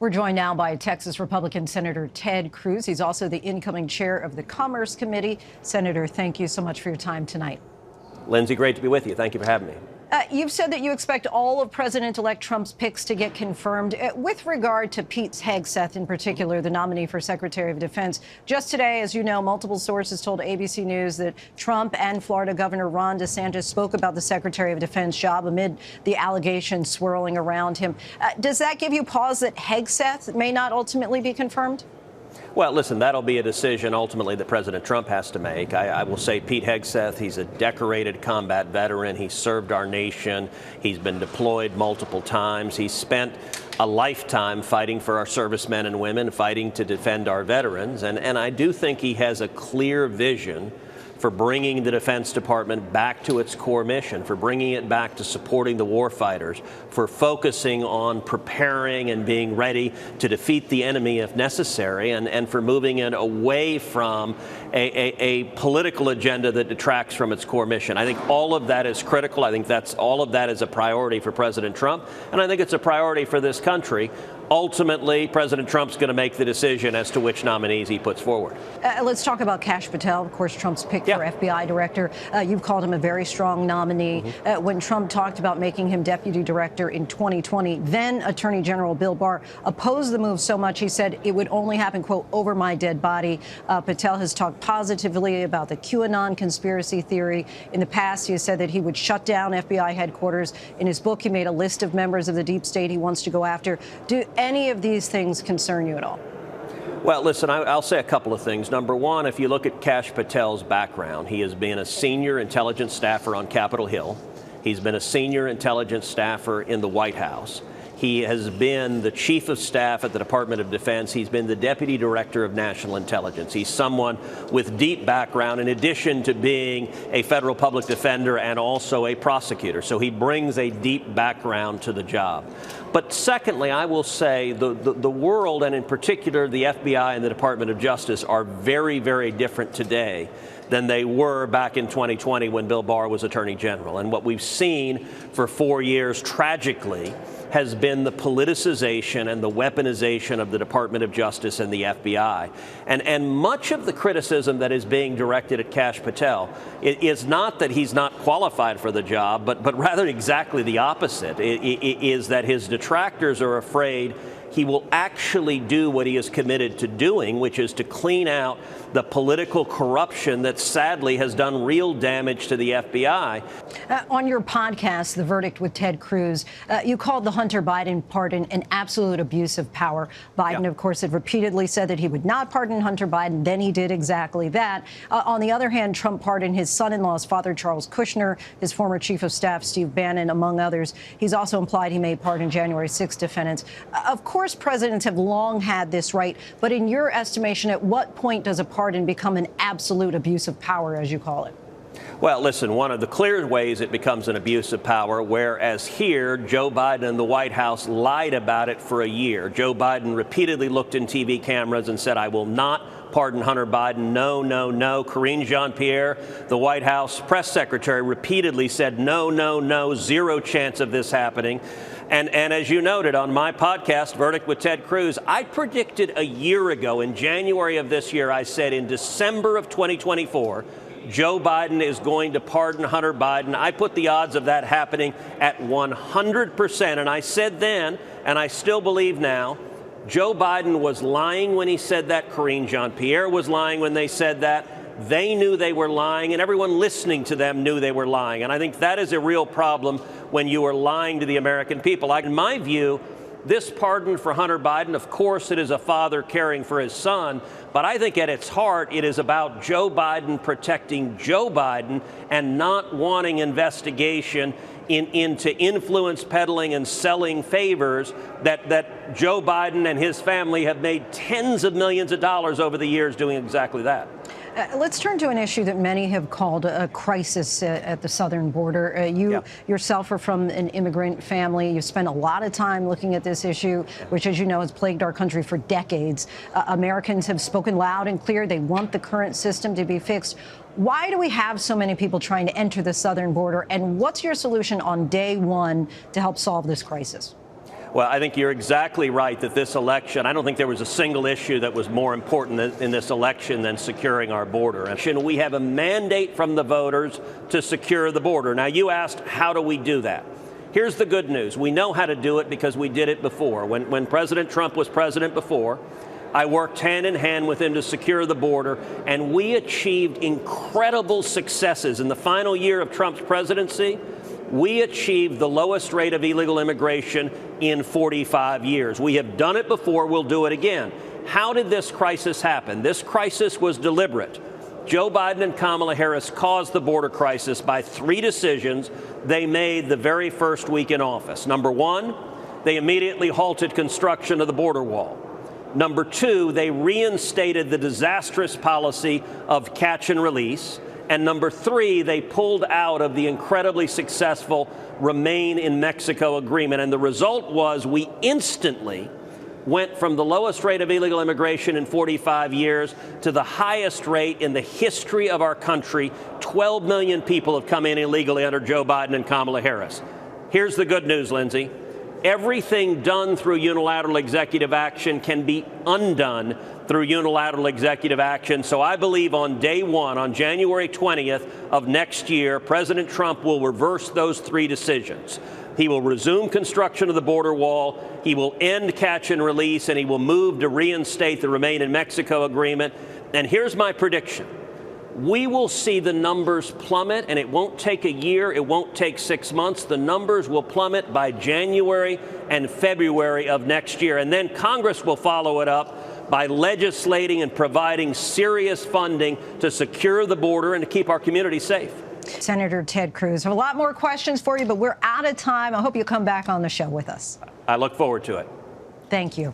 We're joined now by Texas Republican Senator Ted Cruz. He's also the incoming chair of the Commerce Committee. Senator, thank you so much for your time tonight. Lindsey, great to be with you. Thank you for having me. You've said that you expect all of President-elect Trump's picks to get confirmed. With regard to Pete Hegseth, in particular, the nominee for Secretary of Defense, just today, as you know, multiple sources told ABC News that Trump and Florida Governor Ron DeSantis spoke about the Secretary of Defense job amid the allegations swirling around him. Does that give you pause that Hegseth may not ultimately be confirmed? Well, listen, that'll be a decision ultimately that President Trump has to make. I will say Pete Hegseth, he's a decorated combat veteran. He served our nation. He's been deployed multiple times. He's spent a lifetime fighting for our servicemen and women, fighting to defend our veterans. And I do think he has a clear vision for bringing the Defense Department back to its core mission, for bringing it back to supporting the warfighters, for focusing on preparing and being ready to defeat the enemy if necessary, and for moving it away from a political agenda that detracts from its core mission. I think all of that is critical. I think all of that is a priority for President Trump, and I think it's a priority for this country. Ultimately, President Trump's going to make the decision as to which nominees he puts forward. Let's talk about Kash Patel, of course, Trump's pick for FBI director. You've called him a very strong nominee. When Trump talked about making him deputy director in 2020, then Attorney General Bill Barr opposed the move so much he said it would only happen, quote, over my dead body. Patel has talked positively about the QAnon conspiracy theory. In the past, he has said that he would shut down FBI headquarters. In his book, he made a list of members of the deep state he wants to go after. Do any of these things concern you at all? Well, listen, I'll say a couple of things. Number one, if you look at Kash Patel's background, he has been a senior intelligence staffer on Capitol Hill. He's been a senior intelligence staffer in the White House. He has been the chief of staff at the Department of Defense. He's been the deputy director of national intelligence. He's someone with deep background in addition to being a federal public defender and also a prosecutor. So he brings a deep background to the job. But secondly, I will say the world, and in particular the FBI and the Department of Justice, are very, very different today than they were back in 2020 when Bill Barr was Attorney General. And what we've seen for 4 years, tragically, has been the politicization and the weaponization of the Department of Justice and the FBI. And much of the criticism that is being directed at Kash Patel is not that he's not qualified for the job, but rather exactly the opposite. It is that his detractors are afraid he will actually do what he is committed to doing, which is to clean out the political corruption that sadly has done real damage to the FBI. On your podcast, The Verdict with Ted Cruz, you called the Hunter Biden pardon an absolute abuse of power. Biden, of course, had repeatedly said that he would not pardon Hunter Biden. Then he did exactly that. On the other hand, Trump pardoned his son-in-law's father, Charles Kushner, his former chief of staff, Steve Bannon, among others. He's also implied he may pardon January 6 defendants. Of course, presidents have long had this right. But in your estimation, at what point does a pardon become an absolute abuse of power, as you call it? Well, listen, one of the clear ways it becomes an abuse of power, whereas here, Joe Biden and the White House lied about it for a year. Joe Biden repeatedly looked in TV cameras and said, I will not pardon Hunter Biden. No, no, no. Karine Jean-Pierre, the White House press secretary, repeatedly said, no, no, no, zero chance of this happening. And as you noted on my podcast, Verdict with Ted Cruz, I predicted a year ago, in January of this year, I said in December of 2024, Joe Biden is going to pardon Hunter Biden. I put the odds of that happening at 100%. And I said then, and I still believe now, Joe Biden was lying when he said that. Karine Jean-Pierre was lying when they said that. They knew they were lying, and everyone listening to them knew they were lying. And I think that is a real problem when you are lying to the American people. In my view, this pardon for Hunter Biden, of course, it is a father caring for his son, but I think at its heart, it is about Joe Biden protecting Joe Biden and not wanting investigation into influence peddling and selling favors that Joe Biden and his family have made tens of millions of dollars over the years doing exactly that. Let's turn to an issue that many have called a crisis at the southern border. You yourself are from an immigrant family. You've spent a lot of time looking at this issue, which, as you know, has plagued our country for decades. Americans have spoken loud and clear. They want the current system to be fixed. Why do we have so many people trying to enter the southern border? And what's your solution on day one to help solve this crisis? Well, I think you're exactly right that this election, I don't think there was a single issue that was more important in this election than securing our border. And we have a mandate from the voters to secure the border. Now, you asked, how do we do that? Here's the good news. We know how to do it because we did it before. When President Trump was president before, I worked hand in hand with him to secure the border, and we achieved incredible successes. In the final year of Trump's presidency, we achieved the lowest rate of illegal immigration in 45 years. We have done it before. We'll do it again. How did this crisis happen? This crisis was deliberate. Joe Biden and Kamala Harris caused the border crisis by 3 decisions they made the very first week in office. Number 1, they immediately halted construction of the border wall. Number 2, they reinstated the disastrous policy of catch and release. And number 3, they pulled out of the incredibly successful Remain in Mexico agreement. And the result was we instantly went from the lowest rate of illegal immigration in 45 years to the highest rate in the history of our country. 12 million people have come in illegally under Joe Biden and Kamala Harris. Here's the good news, Lindsey. Everything done through unilateral executive action can be undone through unilateral executive action. So I believe on day 1, on January 20th of next year, President Trump will reverse those 3 decisions. He will resume construction of the border wall, he will end catch and release, and he will move to reinstate the Remain in Mexico agreement. And here's my prediction. We will see the numbers plummet, and it won't take a year, it won't take 6 months. The numbers will plummet by January and February of next year. And then Congress will follow it up by legislating and providing serious funding to secure the border and to keep our communities safe. Senator Ted Cruz, I have a lot more questions for you, but we're out of time. I hope you'll come back on the show with us. I look forward to it. Thank you.